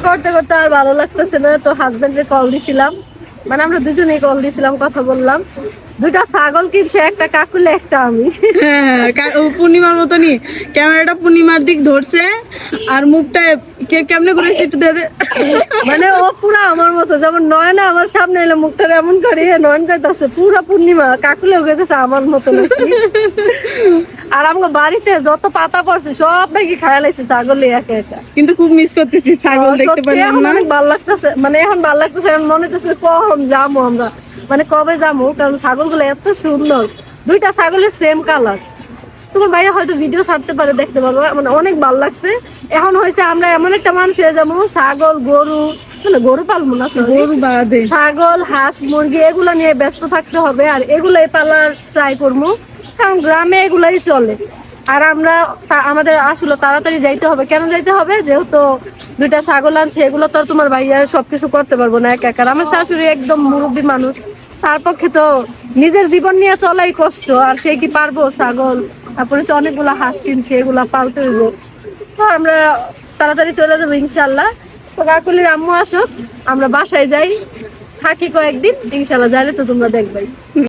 করতে করতে আর ভালো লাগতেছে না, তো হাজবেন্ডকে কল দিছিলাম, মানে আমরা দুজনেই কল দিছিলাম, কথা বললাম। দুইটা ছাগল কিনছে, একটা কাকুলে একটা আমি। হ্যাঁ, ও পূর্ণিমার মতনই ক্যামেরাটা পূর্ণিমার দিক ধরছে আর মুখটা কেমনে করেছে একটু দে। মানে ও পুরা আমার মতো, যেমন নয়না আমার সামনে এলে মুখটা এমন করে, নয়ন কইতাছে পুরা পূর্ণিমা, কাকুলেও কইতাছে আমার মতো নাকি। আর আমার বাড়িতে যত পাতা পড়ছে সব নাকি খায়া লাইছে ছাগলে একা একা। কিন্তু খুব মিস করতেছি ছাগল দেখতে সত্যি পারলাম এখন না। অনেক ভালো লাগতেছে, মানে এখন ভালো লাগতেছে, এখন মনে হচ্ছে কখন যাবো আমরা, মানে কবে যাবো, কারণ ছাগলগুলো এত সুন্দর, দুইটা ছাগলের সেম কালার। তোমার ভাইয়া হয়তো ভিডিও ছাড়তে পারে, দেখতে পারবো, মানে অনেক ভালো লাগছে। এখন হয়েছে আমরা এমন একটা মানুষ হয়ে যাবো, ছাগল গরু, মানে গরু পালবো না, sorry, গরু বাদে ছাগল হাঁস মুরগি এগুলো নিয়ে ব্যস্ত থাকতে হবে, আর এগুলাই পালার ট্রাই করবো, কারণ গ্রামে এগুলাই চলে। আর আমরা আমাদের আসলে তাড়াতাড়ি যাইতে হবে, কেন যাইতে হবে, যেহেতু দুইটা ছাগল আনছে, এগুলো তো আর তোমার ভাইয়া সবকিছু করতে পারবো না একা একা। আমার শাশুড়ি একদম মুরব্বী মানুষ, তার পক্ষে তো নিজের জীবন নিয়ে চলাই কষ্ট, আর সে কি পারবো ছাগল, তারপরে অনেকগুলো হাঁস কিনছে, এগুলা পালতে হইব। তো আমরা তাড়াতাড়ি চলে যাবো ইনশাল্লাহ। তো কাকুলির আম্মু আসুক, আমরা বাসায় যাই, থাকি কয়েকদিন, ইনশাল্লাহ যাইলে তো তোমরা দেখবাই।